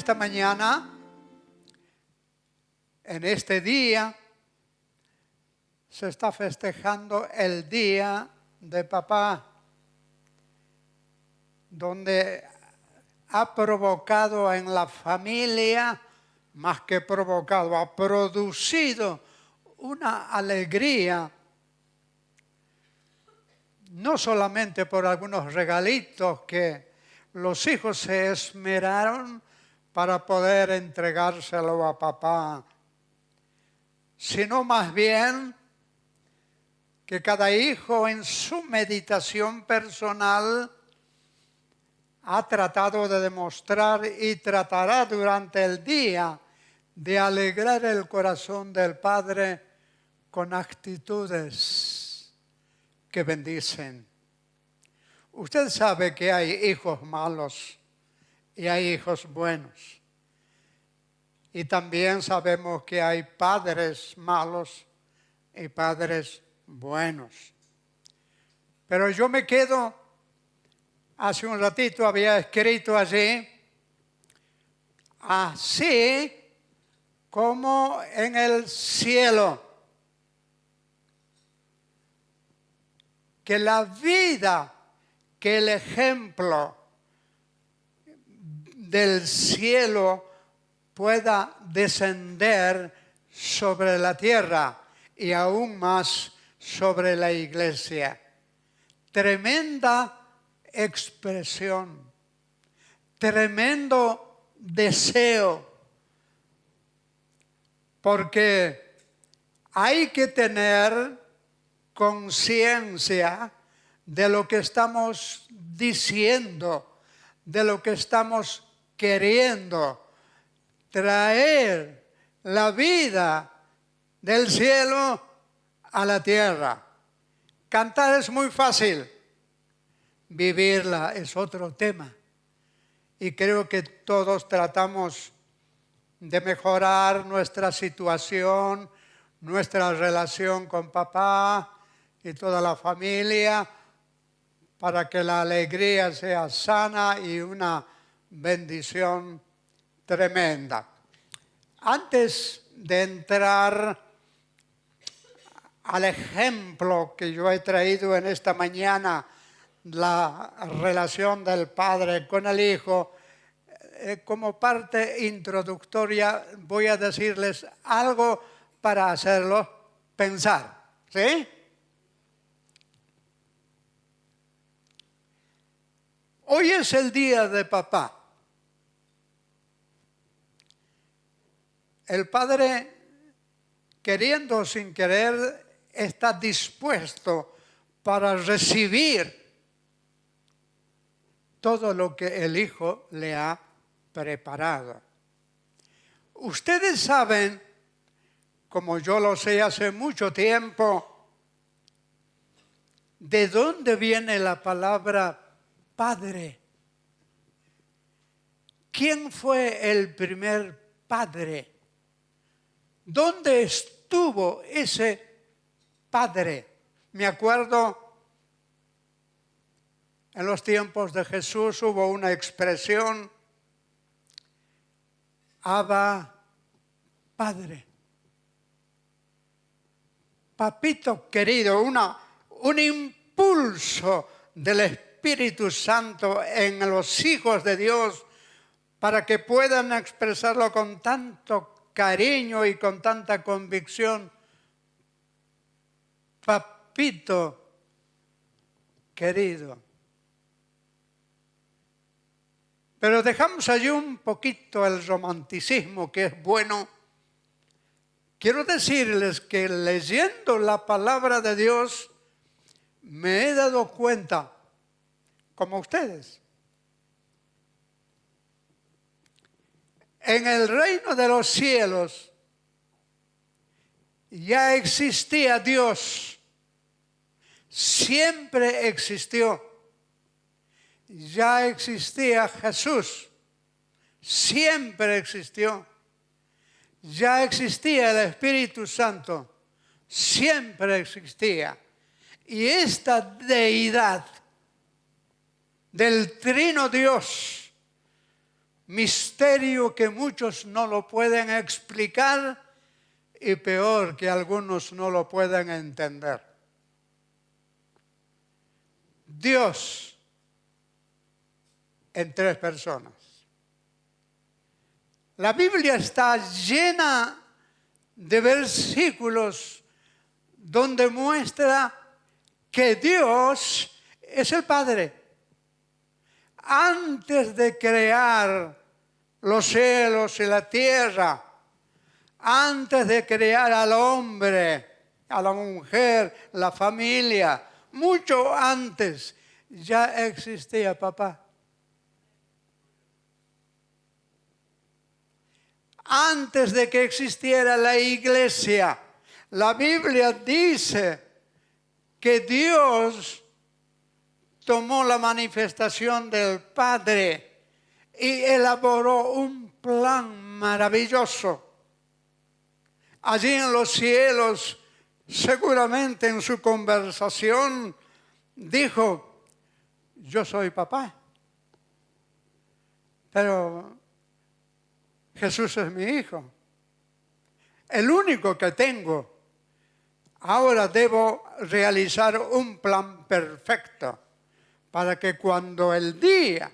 esta mañana, en este día, se está festejando el Día de Papá, donde ha provocado en la familia, más que provocado, ha producido una alegría, no solamente por algunos regalitos que los hijos se esmeraron para poder entregárselo a papá, sino más bien que cada hijo en su meditación personal ha tratado de demostrar y tratará durante el día de alegrar el corazón del Padre con actitudes que bendicen. Usted sabe que hay hijos malos y hay hijos buenos. Y también sabemos que hay padres malos y padres buenos. Pero yo me quedo, hace un ratito había escrito allí, así como en el cielo, que la vida, que el ejemplo del cielo pueda descender sobre la tierra y aún más sobre la iglesia. Tremenda expresión, tremendo deseo, porque hay que tener conciencia de lo que estamos diciendo, de lo que estamos queriendo, traer la vida del cielo a la tierra. Cantar es muy fácil, vivirla es otro tema. Y creo que todos tratamos de mejorar nuestra situación, nuestra relación con papá y toda la familia, para que la alegría sea sana y una bendición tremenda. Antes de entrar al ejemplo que yo he traído en esta mañana, la relación del padre con el hijo, como parte introductoria voy a decirles algo para hacerlos pensar, ¿sí? Hoy es el día de papá. El padre, queriendo o sin querer, está dispuesto para recibir todo lo que el hijo le ha preparado. Ustedes saben, como yo lo sé hace mucho tiempo, de dónde viene la palabra padre. ¿Quién fue el primer padre? ¿Dónde estuvo ese padre? Me acuerdo, en los tiempos de Jesús hubo una expresión, Abba, Padre. Papito querido, un impulso del Espíritu Santo en los hijos de Dios para que puedan expresarlo con tanto cariño y con tanta convicción. Papito querido. Pero dejamos allí un poquito el romanticismo, que es bueno. Quiero decirles que leyendo la palabra de Dios me he dado cuenta, como ustedes, en el reino de los cielos ya existía Dios, siempre existió. Ya existía Jesús, siempre existió. Ya existía el Espíritu Santo, siempre existía. Y esta deidad del Trino Dios misterio que muchos no lo pueden explicar y peor que algunos no lo pueden entender. Dios en tres personas. La Biblia está llena de versículos donde muestra que Dios es el Padre. Antes de crear los cielos y la tierra, antes de crear al hombre, a la mujer, la familia, mucho antes ya existía papá. Antes de que existiera la iglesia, la Biblia dice que Dios tomó la manifestación del Padre y elaboró un plan maravilloso. Allí en los cielos, seguramente en su conversación, dijo, yo soy papá, pero Jesús es mi hijo, el único que tengo. Ahora debo realizar un plan perfecto para que cuando el día,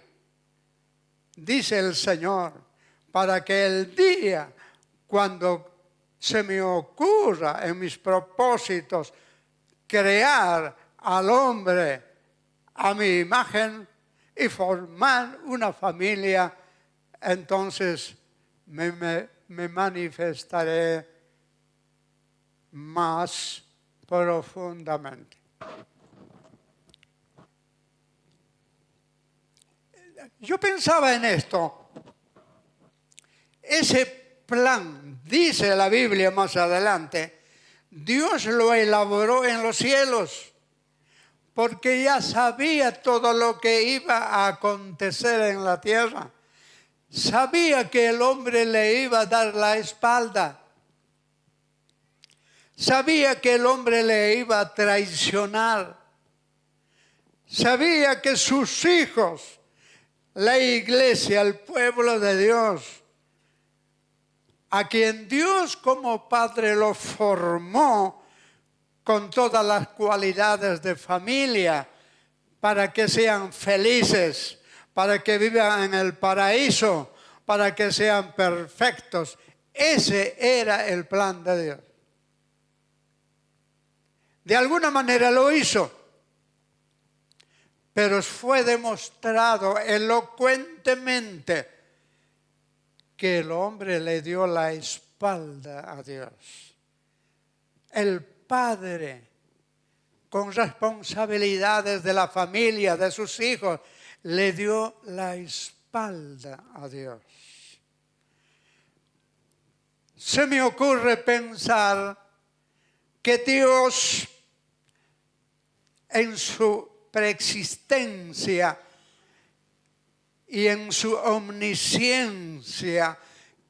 dice el Señor, para que el día cuando se me ocurra en mis propósitos crear al hombre a mi imagen y formar una familia, entonces me manifestaré más profundamente. Yo pensaba en esto. Ese plan, dice la Biblia más adelante, Dios lo elaboró en los cielos, porque ya sabía todo lo que iba a acontecer en la tierra. Sabía que el hombre le iba a dar la espalda. Sabía que el hombre le iba a traicionar. Sabía que sus hijos, la iglesia, el pueblo de Dios, a quien Dios como Padre lo formó con todas las cualidades de familia, para que sean felices, para que vivan en el paraíso, para que sean perfectos. Ese era el plan de Dios. De alguna manera lo hizo, pero fue demostrado elocuentemente que el hombre le dio la espalda a Dios. El padre, con responsabilidades de la familia, de sus hijos, le dio la espalda a Dios. Se me ocurre pensar que Dios, en su preexistencia y en su omnisciencia,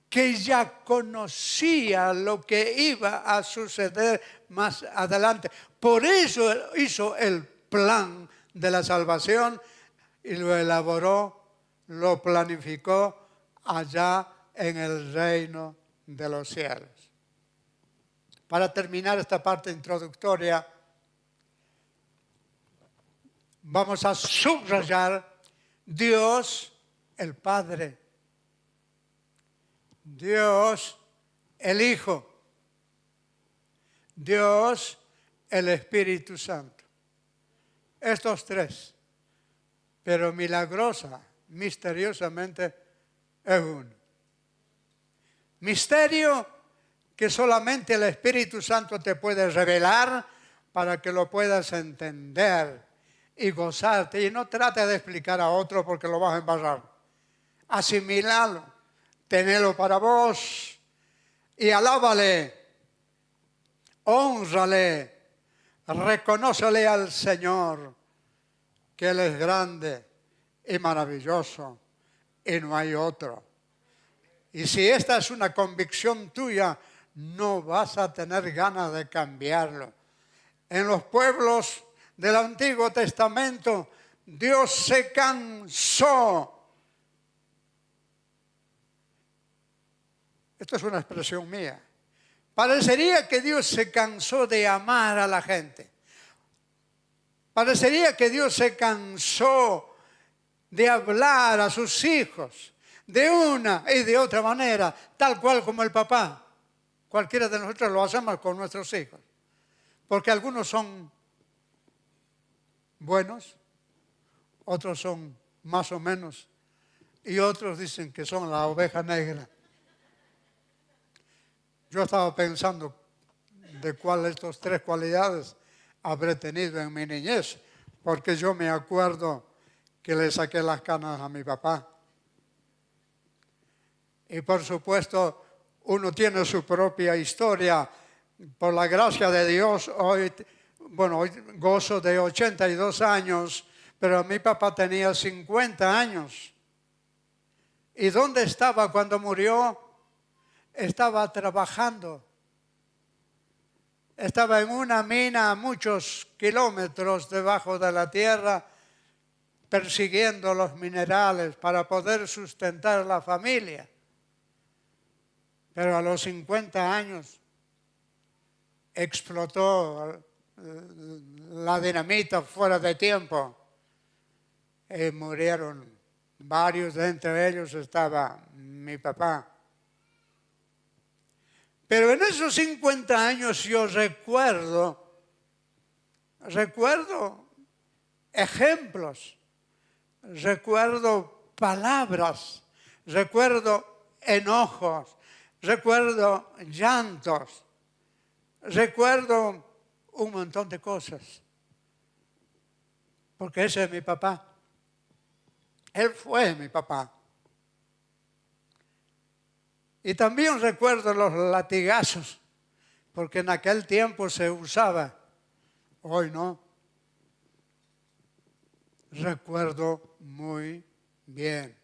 que ya conocía lo que iba a suceder más adelante. Por eso hizo el plan de la salvación y lo elaboró, lo planificó allá en el reino de los cielos. Para terminar esta parte introductoria, vamos a subrayar Dios el Padre, Dios el Hijo, Dios el Espíritu Santo. Estos tres, pero misteriosamente es uno. Misterio que solamente el Espíritu Santo te puede revelar para que lo puedas entender y gozarte. Y no trate de explicar a otro porque lo vas a embarrar. Asimilalo, tenelo para vos y alábale, hónrale, reconócele al Señor que Él es grande y maravilloso y no hay otro. Y si esta es una convicción tuya, no vas a tener ganas de cambiarlo. En los pueblos del Antiguo Testamento, Dios se cansó Esto es una expresión mía. Parecería que Dios se cansó de amar a la gente. Parecería que Dios se cansó de hablar a sus hijos de una y de otra manera, tal cual como el papá. Cualquiera de nosotros lo hacemos con nuestros hijos. Porque algunos son buenos, otros son más o menos, y otros dicen que son la oveja negra. Yo estaba pensando de cuál de estas tres cualidades habré tenido en mi niñez, porque yo me acuerdo que le saqué las canas a mi papá. Y por supuesto, uno tiene su propia historia. Por la gracia de Dios, hoy gozo de 82 años, pero mi papá tenía 50 años. ¿Y dónde estaba cuando murió? Estaba trabajando. Estaba en una mina a muchos kilómetros debajo de la tierra, persiguiendo los minerales para poder sustentar la familia. Pero a los 50 años explotó la dinamita fuera de tiempo y murieron varios. De entre ellos estaba mi papá. Pero en esos 50 años yo recuerdo ejemplos, recuerdo palabras, recuerdo enojos, recuerdo llantos, recuerdo un montón de cosas. Porque ese es mi papá. Él fue mi papá. Y también recuerdo los latigazos, porque en aquel tiempo se usaba, hoy no. Recuerdo muy bien.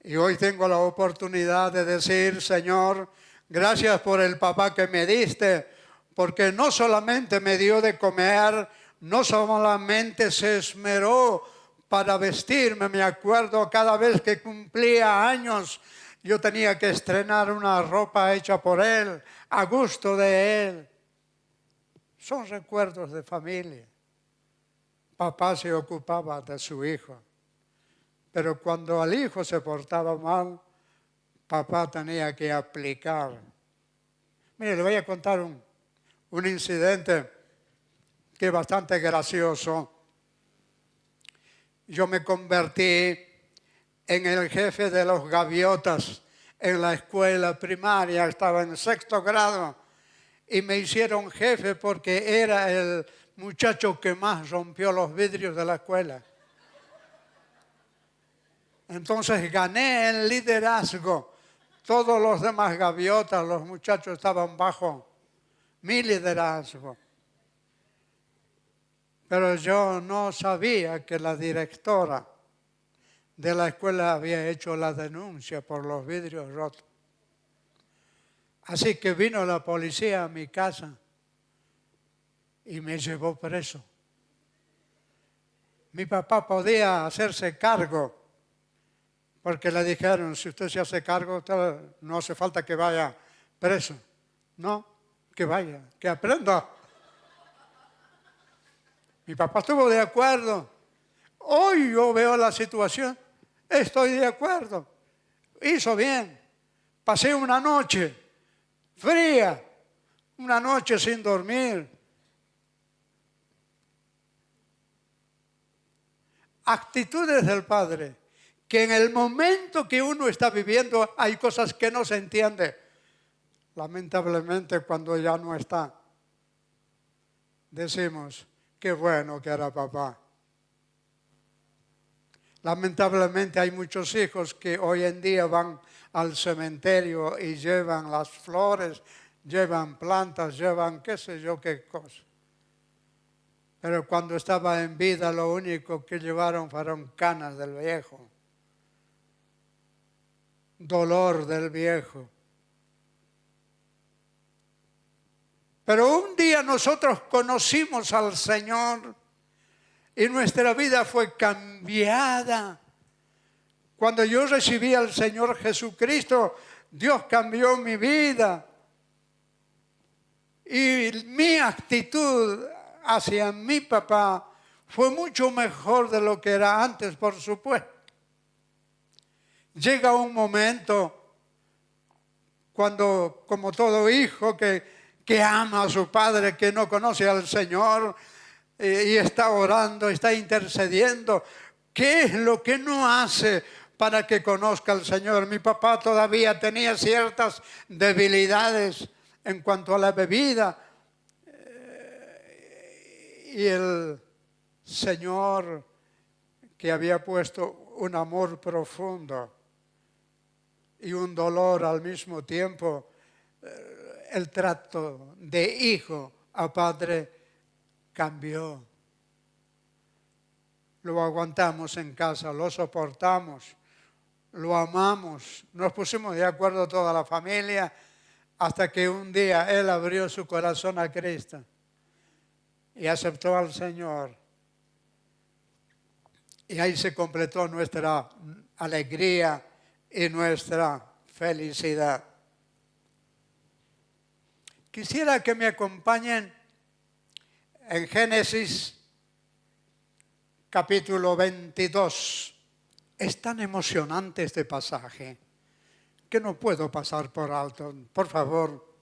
Y hoy tengo la oportunidad de decir, Señor, gracias por el papá que me diste, porque no solamente me dio de comer, no solamente se esmeró para vestirme. Me acuerdo cada vez que cumplía años, yo tenía que estrenar una ropa hecha por él, a gusto de él. Son recuerdos de familia. Papá se ocupaba de su hijo. Pero cuando al hijo se portaba mal, papá tenía que aplicar. Mire, le voy a contar un incidente que es bastante gracioso. Yo me convertí en el jefe de los gaviotas en la escuela primaria. Estaba en 6º grado y me hicieron jefe porque era el muchacho que más rompió los vidrios de la escuela. Entonces gané el liderazgo. Todos los demás gaviotas, los muchachos estaban bajo mi liderazgo. Pero yo no sabía que la directora de la escuela había hecho la denuncia por los vidrios rotos. Así que vino la policía a mi casa y me llevó preso. Mi papá podía hacerse cargo, porque le dijeron, si usted se hace cargo, usted no hace falta que vaya preso. No, que vaya, que aprenda. Mi papá estuvo de acuerdo. Hoy yo veo la situación, estoy de acuerdo. Hizo bien. Pasé una noche fría, una noche sin dormir. Actitudes del Padre, que en el momento que uno está viviendo hay cosas que no se entiende. Lamentablemente cuando ya no está, decimos, qué bueno que era papá. Lamentablemente hay muchos hijos que hoy en día van al cementerio y llevan las flores, llevan plantas, llevan qué sé yo qué cosa. Pero cuando estaba en vida lo único que llevaron fueron canas del viejo, dolor del viejo. Pero un día nosotros conocimos al Señor y nuestra vida fue cambiada. Cuando yo recibí al Señor Jesucristo, Dios cambió mi vida. Y mi actitud hacia mi papá fue mucho mejor de lo que era antes, por supuesto. Llega un momento cuando, como todo hijo que ama a su padre, que no conoce al Señor y está orando, está intercediendo, ¿qué es lo que no hace para que conozca al Señor? Mi papá todavía tenía ciertas debilidades en cuanto a la bebida y el Señor, que había puesto un amor profundo y un dolor al mismo tiempo, el trato de hijo a padre cambió. Lo aguantamos en casa, lo soportamos, lo amamos. Nos pusimos de acuerdo toda la familia hasta que un día él abrió su corazón a Cristo y aceptó al Señor. Y ahí se completó nuestra alegría y nuestra felicidad. Quisiera que me acompañen en Génesis capítulo 22. Es tan emocionante este pasaje que no puedo pasar por alto. Por favor,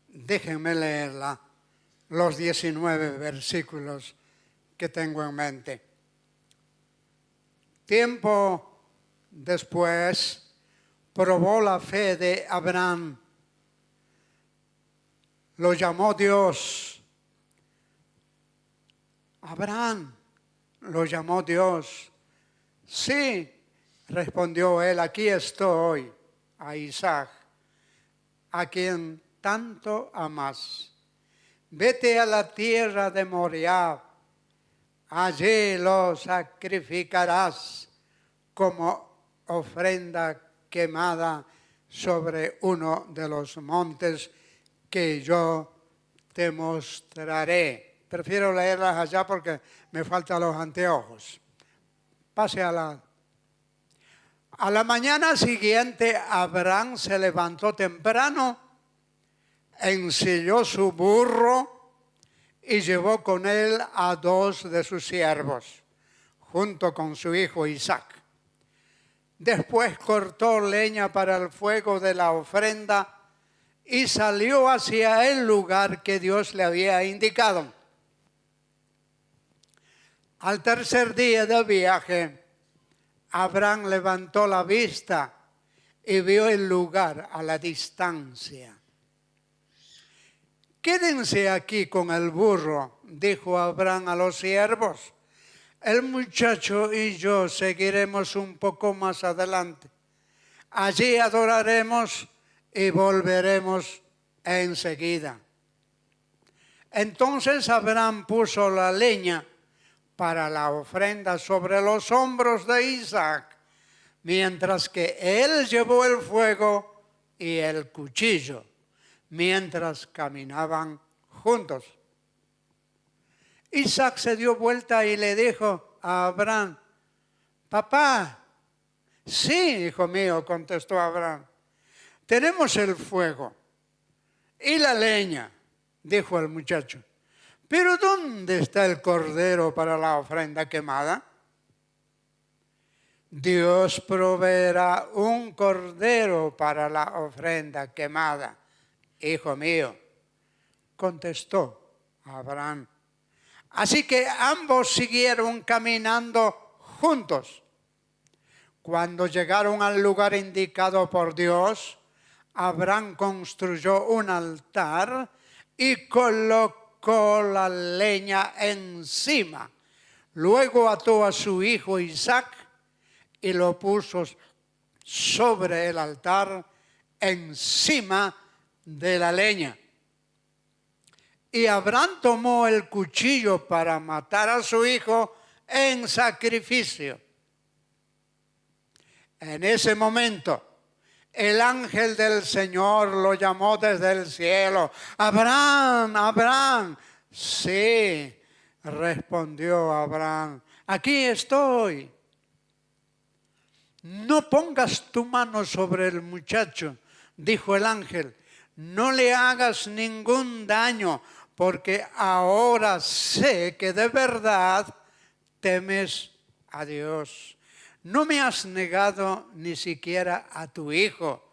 déjenme leerla, los 19 versículos que tengo en mente. Tiempo después, probó la fe de Abraham. Lo llamó Dios. Abraham, lo llamó Dios. Sí, respondió él, aquí estoy, a Isaac, a quien tanto amas. Vete a la tierra de Moriah, allí lo sacrificarás como ofrenda quemada sobre uno de los montes que yo te mostraré. Prefiero leerlas allá porque me faltan los anteojos. Pase a la mañana siguiente, Abraham se levantó temprano, ensilló su burro y llevó con él a 2 de sus siervos, junto con su hijo Isaac. Después cortó leña para el fuego de la ofrenda y salió hacia el lugar que Dios le había indicado. Al tercer día de viaje, Abraham levantó la vista y vio el lugar a la distancia. Quédense aquí con el burro, dijo Abraham a los siervos. El muchacho y yo seguiremos un poco más adelante. Allí adoraremos y volveremos enseguida. Entonces Abraham puso la leña para la ofrenda sobre los hombros de Isaac, mientras que él llevó el fuego y el cuchillo, mientras caminaban juntos. Isaac se dio vuelta y le dijo a Abraham, papá. Sí, hijo mío, contestó Abraham, tenemos el fuego y la leña, dijo el muchacho. Pero ¿dónde está el cordero para la ofrenda quemada? Dios proveerá un cordero para la ofrenda quemada, hijo mío, contestó Abraham. Así que ambos siguieron caminando juntos. Cuando llegaron al lugar indicado por Dios, Abraham construyó un altar y colocó la leña encima. Luego ató a su hijo Isaac y lo puso sobre el altar encima de la leña. Y Abraham tomó el cuchillo para matar a su hijo en sacrificio. En ese momento, el ángel del Señor lo llamó desde el cielo. Abraham, Abraham. Sí, respondió Abraham, aquí estoy. No pongas tu mano sobre el muchacho, dijo el ángel, no le hagas ningún daño, porque ahora sé que de verdad temes a Dios. No me has negado ni siquiera a tu hijo,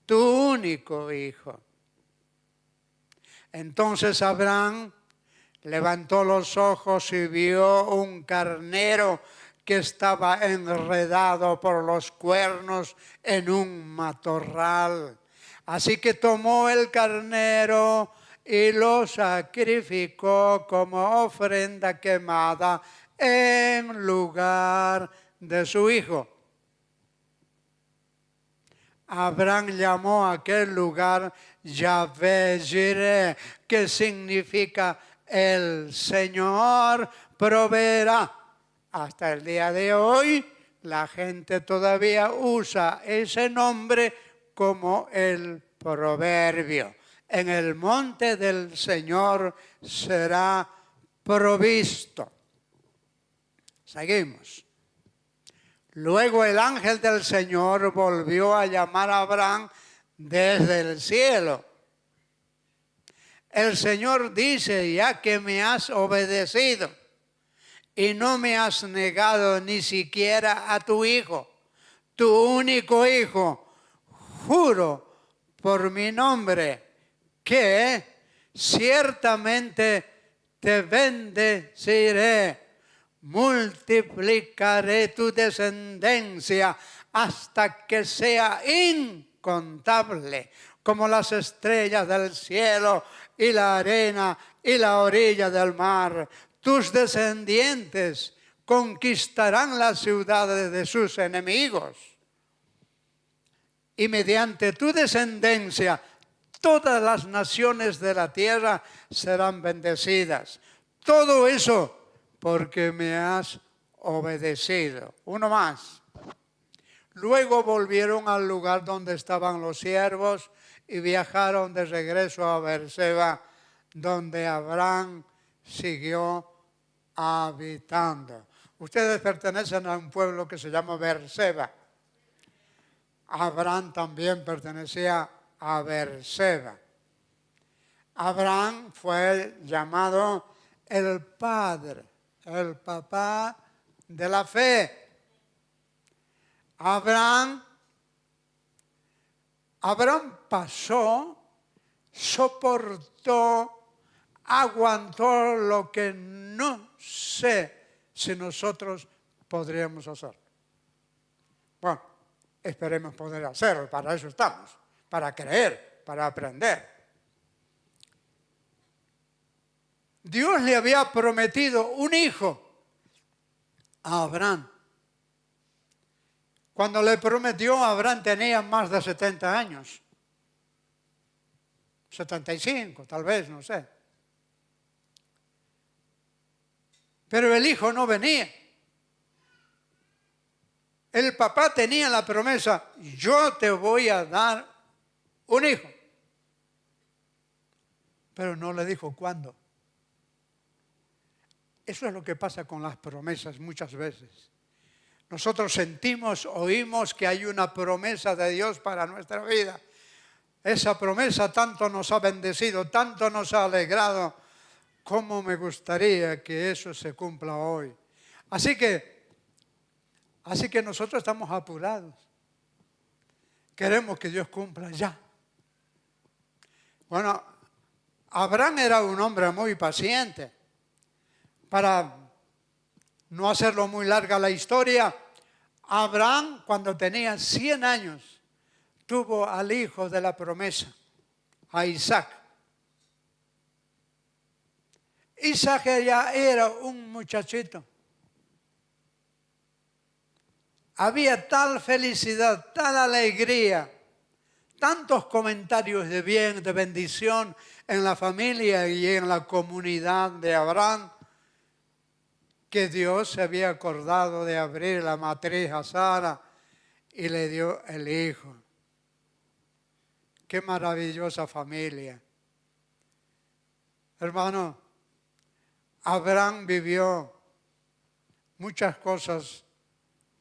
tu único hijo. Entonces Abraham levantó los ojos y vio un carnero que estaba enredado por los cuernos en un matorral. Así que tomó el carnero y lo sacrificó como ofrenda quemada en lugar de su hijo. Abraham llamó a aquel lugar Yahvé Jireh, que significa el Señor proveerá. Hasta el día de hoy la gente todavía usa ese nombre como el proverbio. En el monte del Señor será provisto. Seguimos. Luego el ángel del Señor volvió a llamar a Abraham desde el cielo. El Señor dice, ya que me has obedecido y no me has negado ni siquiera a tu hijo, tu único hijo, juro por mi nombre que ciertamente te bendeciré, multiplicaré tu descendencia hasta que sea incontable, como las estrellas del cielo y la arena y la orilla del mar. Tus descendientes conquistarán las ciudades de sus enemigos. Y mediante tu descendencia, todas las naciones de la tierra serán bendecidas. Todo eso porque me has obedecido. Uno más. Luego volvieron al lugar donde estaban los siervos y viajaron de regreso a Beerseba, donde Abraham siguió habitando. Ustedes pertenecen a un pueblo que se llama Beerseba. Abraham también pertenecía a Beerseba. Abraham fue llamado el padre, el papá de la fe. Abraham pasó, soportó, aguantó lo que no sé si nosotros podríamos hacer. Bueno, esperemos poder hacerlo, para eso estamos, para creer, para aprender. Dios le había prometido un hijo a Abraham. Cuando le prometió, Abraham tenía más de 70 años. 75, tal vez, no sé. Pero el hijo no venía. El papá tenía la promesa, yo te voy a dar un hijo. Pero no le dijo cuándo. Eso es lo que pasa con las promesas muchas veces. Nosotros sentimos, oímos que hay una promesa de Dios para nuestra vida. Esa promesa tanto nos ha bendecido, tanto nos ha alegrado. ¿Cómo me gustaría que eso se cumpla hoy? Así que nosotros estamos apurados. Queremos que Dios cumpla ya. Bueno, Abraham era un hombre muy paciente. Para no hacerlo muy larga la historia, Abraham, cuando tenía 100 años, tuvo al hijo de la promesa, a Isaac. Isaac ya era un muchachito. Había tal felicidad, tal alegría, tantos comentarios de bien, de bendición en la familia y en la comunidad de Abraham, que Dios se había acordado de abrir la matriz a Sara y le dio el hijo. Qué maravillosa familia. Hermano, Abraham vivió muchas cosas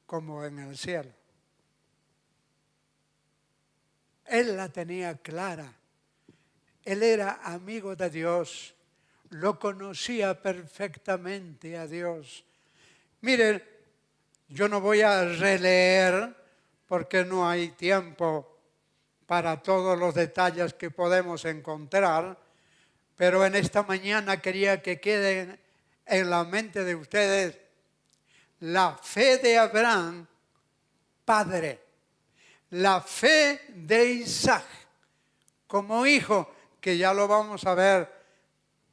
como en el cielo. Él la tenía clara. Él era amigo de Dios. Lo conocía perfectamente a Dios. Miren, yo no voy a releer porque no hay tiempo para todos los detalles que podemos encontrar, pero en esta mañana quería que queden en la mente de ustedes la fe de Abraham, padre, la fe de Isaac como hijo, que ya lo vamos a ver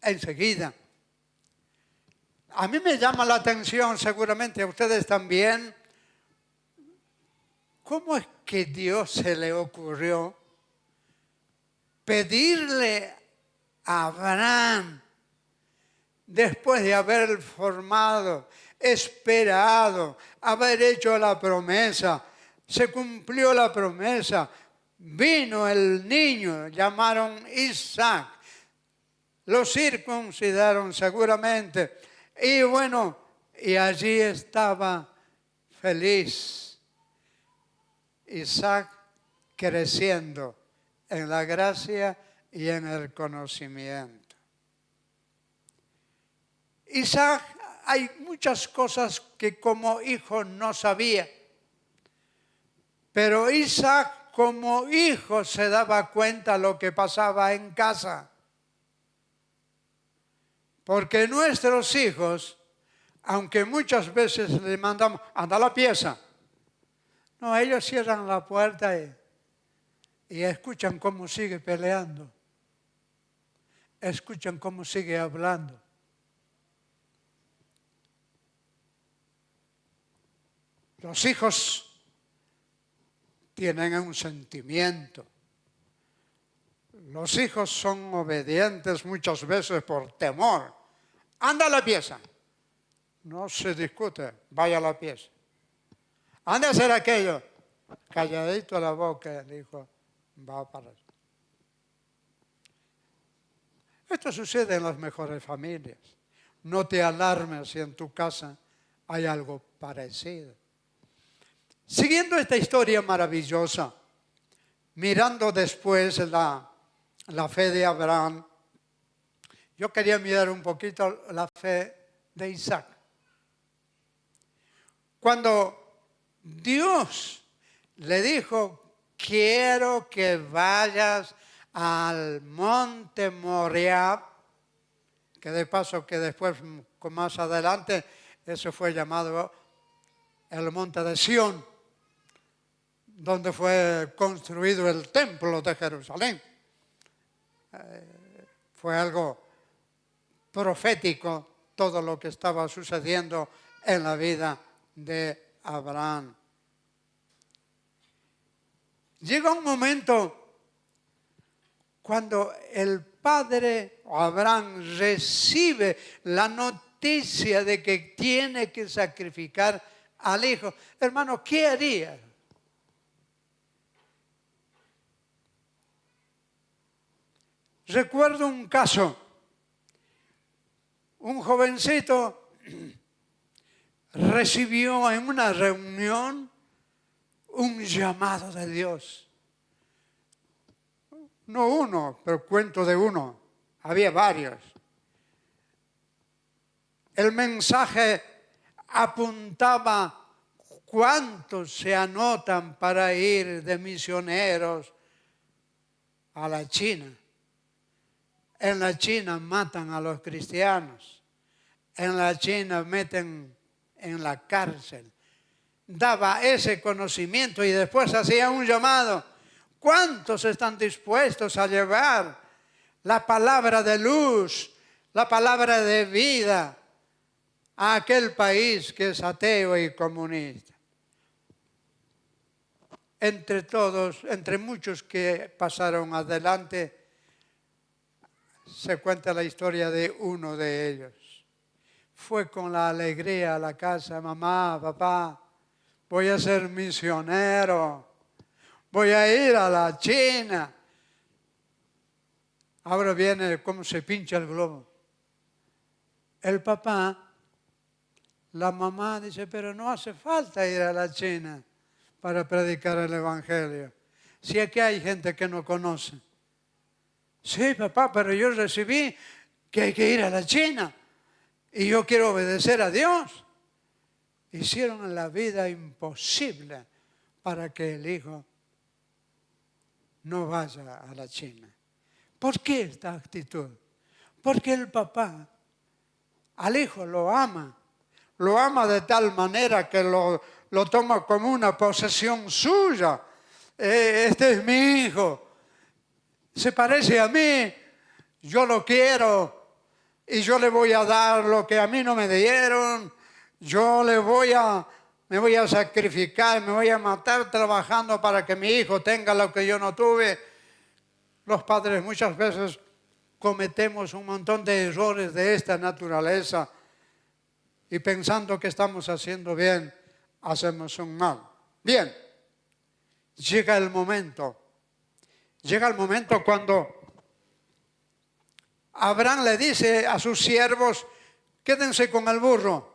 enseguida. A mí me llama la atención, seguramente a ustedes también, ¿cómo es que Dios se le ocurrió pedirle a Abraham, después de haber formado, esperado, haber hecho la promesa, se cumplió la promesa, vino el niño, llamaron Isaac, lo circuncidaron seguramente, y bueno, y allí estaba feliz Isaac creciendo en la gracia y en el conocimiento. Isaac, hay muchas cosas que como hijo no sabía, pero Isaac como hijo se daba cuenta de lo que pasaba en casa. Porque nuestros hijos, aunque muchas veces les mandamos, anda a la pieza, no, ellos cierran la puerta y escuchan cómo sigue peleando, escuchan cómo sigue hablando. Los hijos tienen un sentimiento. Los hijos son obedientes muchas veces por temor. Anda a la pieza. No se discute, vaya a la pieza. Anda a hacer aquello. Calladito la boca, el hijo va para allá. Esto sucede en las mejores familias. No te alarmes si en tu casa hay algo parecido. Siguiendo esta historia maravillosa, mirando después la fe de Abraham, yo quería mirar un poquito la fe de Isaac. Cuando Dios le dijo, quiero que vayas al monte Moriah, que de paso que después, más adelante, eso fue llamado el monte de Sión, donde fue construido el templo de Jerusalén. Fue algo profético todo lo que estaba sucediendo en la vida de Abraham. Llega un momento cuando el padre Abraham recibe la noticia de que tiene que sacrificar al hijo. Hermano, ¿qué haría? Recuerdo un caso, un jovencito recibió en una reunión un llamado de Dios. No uno, pero cuento de uno, había varios. El mensaje apuntaba cuántos se anotan para ir de misioneros a la China. En la China matan a los cristianos. En la China meten en la cárcel. Daba ese conocimiento y después hacía un llamado. ¿Cuántos están dispuestos a llevar la palabra de luz, la palabra de vida a aquel país que es ateo y comunista? Entre todos, entre muchos que pasaron adelante, se cuenta la historia de uno de ellos. Fue con la alegría a la casa, mamá, papá, voy a ser misionero, voy a ir a la China. Ahora viene cómo se pincha el globo. El papá, la mamá dice, pero no hace falta ir a la China para predicar el Evangelio. Si aquí hay gente que no conoce. Sí, papá, pero yo recibí que hay que ir a la China y yo quiero obedecer a Dios. Hicieron la vida imposible para que el hijo no vaya a la China. ¿Por qué esta actitud? Porque el papá al hijo lo ama de tal manera que lo toma como una posesión suya. Este es mi hijo, se parece a mí, yo lo quiero y yo le voy a dar lo que a mí no me dieron, me voy a sacrificar, me voy a matar trabajando para que mi hijo tenga lo que yo no tuve. Los padres muchas veces cometemos un montón de errores de esta naturaleza y pensando que estamos haciendo bien, hacemos un mal. Bien, llega el momento cuando Abraham le dice a sus siervos, quédense con el burro.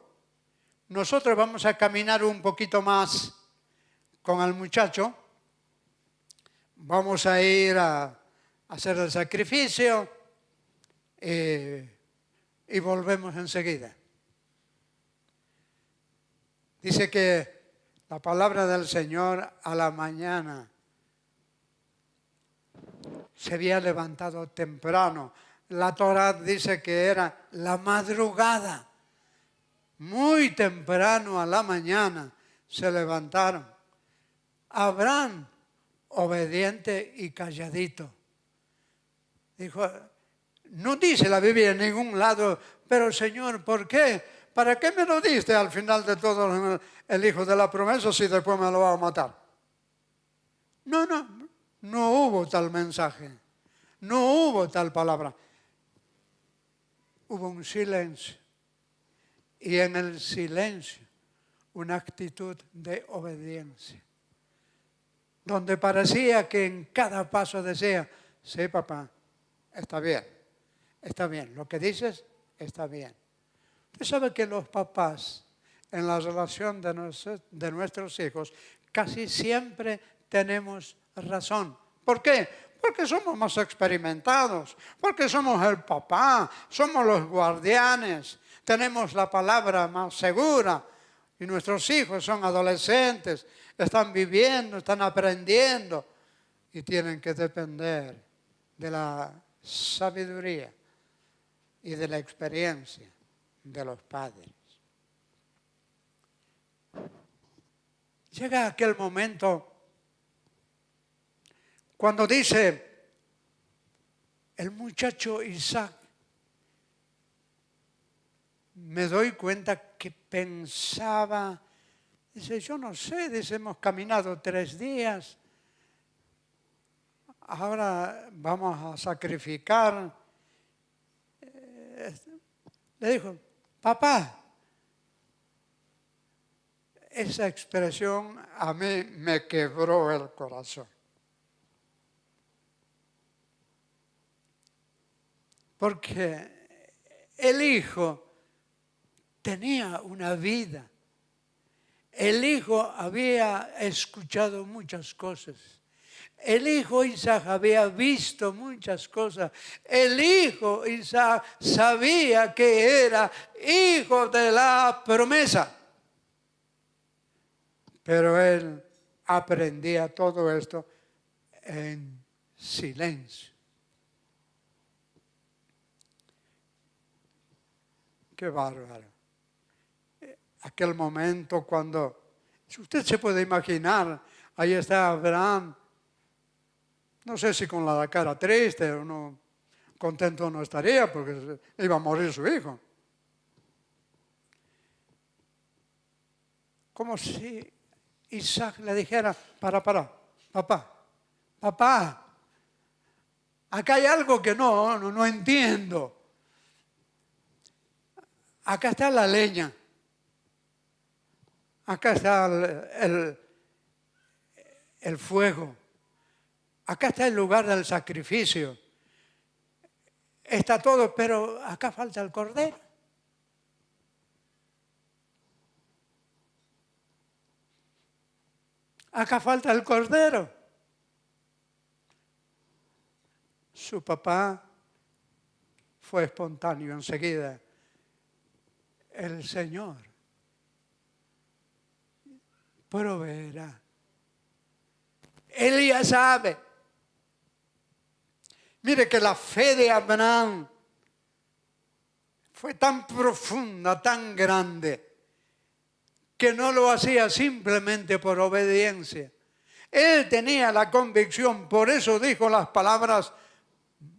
Nosotros vamos a caminar un poquito más con el muchacho. Vamos a ir a hacer el sacrificio y volvemos enseguida. Dice que la palabra del Señor a la mañana se había levantado temprano. La Torá dice que era la madrugada. Muy temprano a la mañana se levantaron. Abraham, obediente y calladito. Dijo, no dice la Biblia en ningún lado, pero Señor, ¿por qué? ¿Para qué me lo diste al final de todo el hijo de la promesa si después me lo va a matar? No hubo tal mensaje. No hubo tal palabra. Hubo un silencio. Y en el silencio, una actitud de obediencia. Donde parecía que en cada paso decía, sí, papá, está bien, lo que dices está bien. Usted sabe que los papás, en la relación de nuestros hijos, casi siempre tenemos razón. ¿Por qué? Porque somos más experimentados, porque somos el papá, somos los guardianes, tenemos la palabra más segura y nuestros hijos son adolescentes, están viviendo, están aprendiendo y tienen que depender de la sabiduría y de la experiencia de los padres. Llega aquel momento cuando dice el muchacho Isaac, me doy cuenta que pensaba, dice, yo no sé, dice, hemos caminado 3 días, ahora vamos a sacrificar. Le dijo, papá, esa expresión a mí me quebró el corazón. Porque el hijo tenía una vida. El hijo había escuchado muchas cosas. El hijo Isaac había visto muchas cosas. El hijo Isaac sabía que era hijo de la promesa. Pero él aprendía todo esto en silencio. Qué bárbaro. Aquel momento cuando, si usted se puede imaginar, ahí está Abraham, no sé si con la cara triste o no, contento no estaría porque iba a morir su hijo. Como si Isaac le dijera, papá, acá hay algo que no entiendo. Acá está la leña. Acá está el fuego. Acá está el lugar del sacrificio. Está todo, pero acá falta el cordero. Acá falta el cordero. Su papá fue espontáneo enseguida. El Señor proveerá. Él ya sabe. Mire que la fe de Abraham fue tan profunda, tan grande, que no lo hacía simplemente por obediencia. Él tenía la convicción, por eso dijo las palabras,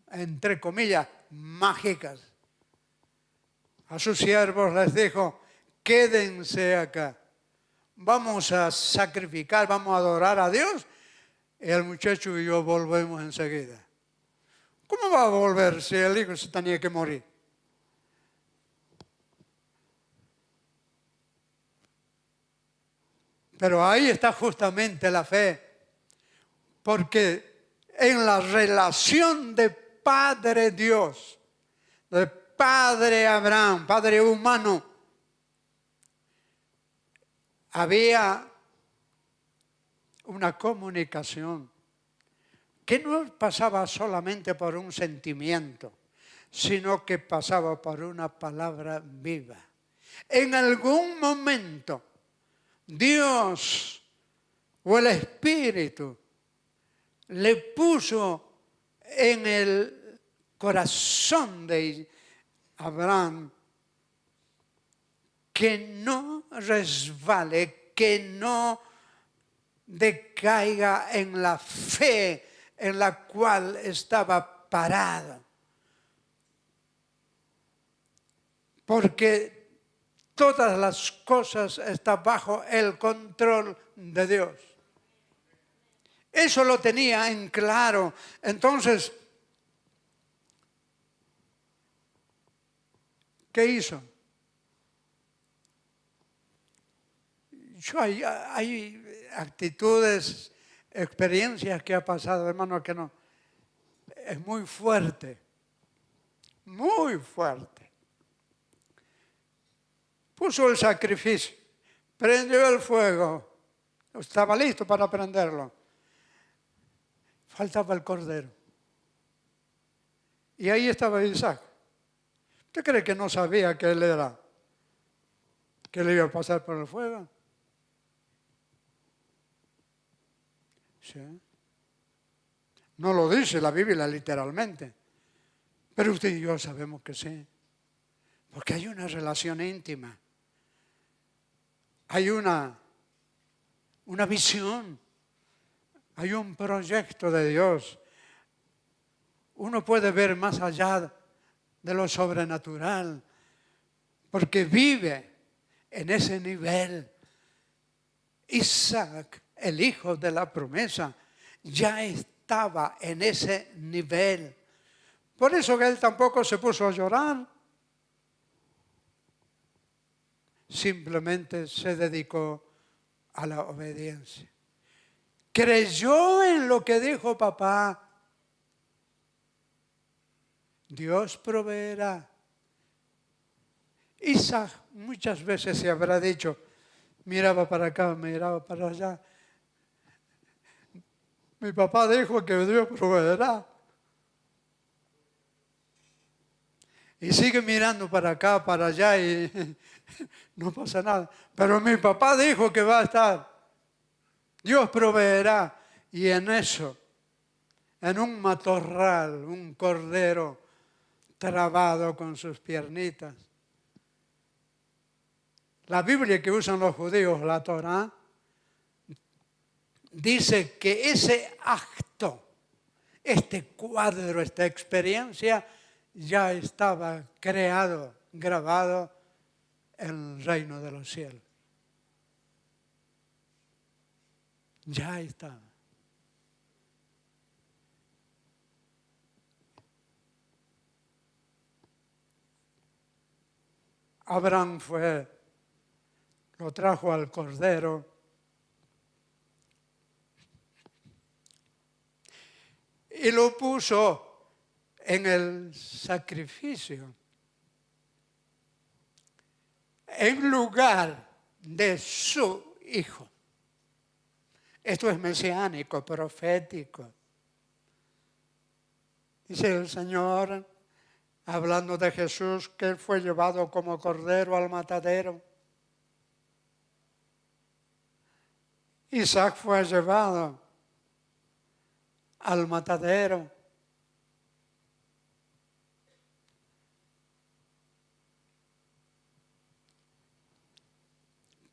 entre comillas, mágicas. A sus siervos les dijo, quédense acá, vamos a sacrificar, vamos a adorar a Dios, y el muchacho y yo volvemos enseguida. ¿Cómo va a volver si el hijo se tenía que morir? Pero ahí está justamente la fe, porque en la relación de Padre Dios, de Padre Abraham, Padre humano, había una comunicación que no pasaba solamente por un sentimiento, sino que pasaba por una palabra viva. En algún momento, Dios o el Espíritu le puso en el corazón de Abraham que no resbale, que no decaiga en la fe en la cual estaba parado. Porque todas las cosas están bajo el control de Dios. Eso lo tenía en claro. Entonces, ¿qué hizo? Hay actitudes, experiencias que ha pasado, hermano, que no. Es muy fuerte. Muy fuerte. Puso el sacrificio, prendió el fuego, estaba listo para prenderlo. Faltaba el cordero. Y ahí estaba Isaac. ¿Usted cree que no sabía que él era, que le iba a pasar por el fuego? Sí. No lo dice la Biblia literalmente, pero usted y yo sabemos que sí, porque hay una relación íntima. Hay una visión, hay un proyecto de Dios. Uno puede ver más allá de lo sobrenatural, porque vive en ese nivel. Isaac, el hijo de la promesa, ya estaba en ese nivel. Por eso que él tampoco se puso a llorar. Simplemente se dedicó a la obediencia. Creyó en lo que dijo papá. Dios proveerá. Isaac muchas veces se habrá dicho, miraba para acá, miraba para allá. Mi papá dijo que Dios proveerá. Y sigue mirando para acá, para allá y no pasa nada. Pero mi papá dijo que va a estar. Dios proveerá. Y en eso, en un matorral, un cordero trabado con sus piernitas. La Biblia que usan los judíos, la Torá, dice que ese acto, este cuadro, esta experiencia, ya estaba creado, grabado en el reino de los cielos. Ya estaba. Abraham lo trajo al cordero. Y lo puso en el sacrificio, en lugar de su hijo. Esto es mesiánico, profético. Dice el Señor, hablando de Jesús, que Él fue llevado como cordero al matadero. Isaac fue llevado al matadero.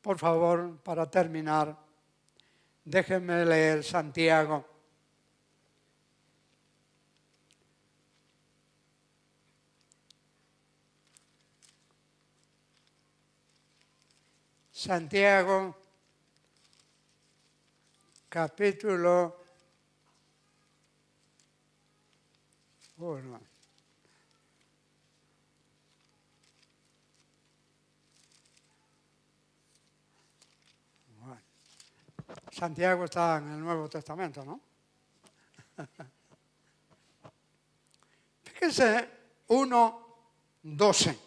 Por favor, para terminar, déjenme leer Santiago. Santiago, capítulo 1. Bueno, Santiago está en el Nuevo Testamento, ¿no? Fíjense, 1:12.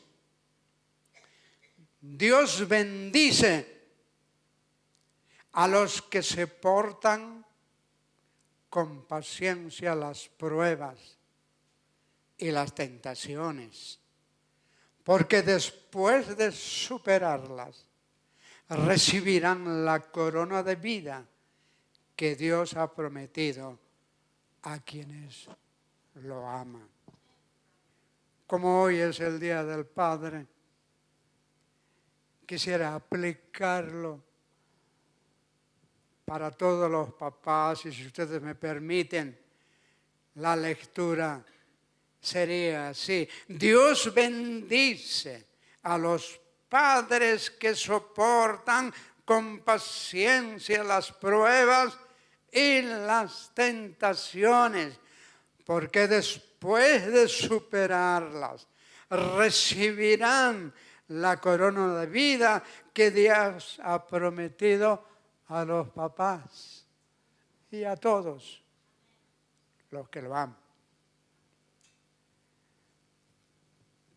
Dios bendice a los que se portan con paciencia las pruebas y las tentaciones, porque después de superarlas recibirán la corona de vida que Dios ha prometido a quienes lo aman. Como hoy es el Día del Padre, quisiera aplicarlo para todos los papás, y si ustedes me permiten, la lectura sería así. Dios bendice a los padres que soportan con paciencia las pruebas y las tentaciones, porque después de superarlas recibirán la corona de vida que Dios ha prometido a los papás y a todos los que lo aman.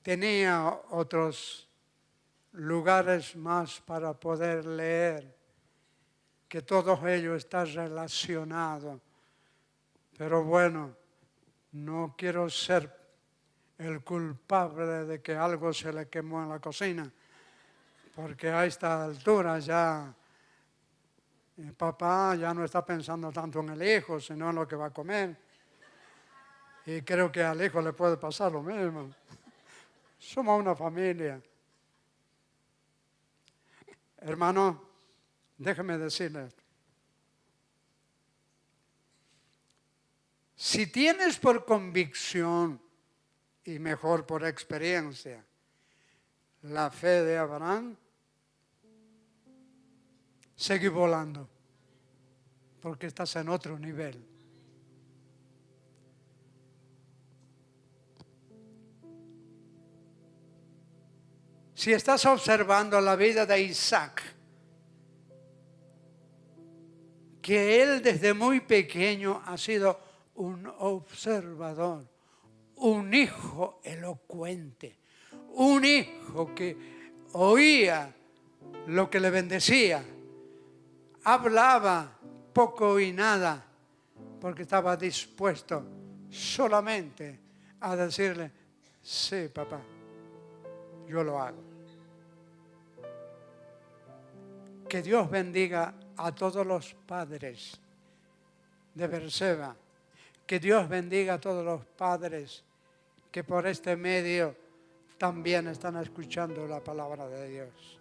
Tenía otros lugares más para poder leer, que todo ello está relacionado, pero bueno, no quiero ser el culpable de que algo se le quemó en la cocina, porque a esta altura ya el papá ya no está pensando tanto en el hijo, sino en lo que va a comer. Y creo que al hijo le puede pasar lo mismo. Somos una familia. Hermano, déjeme decirle esto. Si tienes por convicción, y mejor por experiencia, la fe de Abraham, sigue volando, porque estás en otro nivel. Si estás observando la vida de Isaac, que él desde muy pequeño ha sido un observador, un hijo elocuente, un hijo que oía lo que le bendecía, hablaba poco y nada, porque estaba dispuesto solamente a decirle, sí, papá, yo lo hago. Que Dios bendiga a todos los padres de Berseba. Que Dios bendiga a todos los padres que por este medio también están escuchando la palabra de Dios.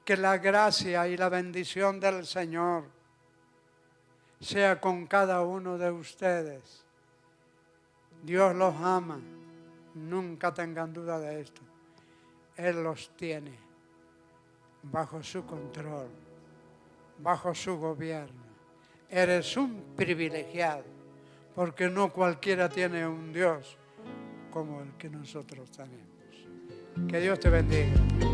Que la gracia y la bendición del Señor sea con cada uno de ustedes. Dios los ama. Nunca tengan duda de esto. Él los tiene bajo su control, bajo su gobierno. Eres un privilegiado, porque no cualquiera tiene un Dios como el que nosotros tenemos. Que Dios te bendiga.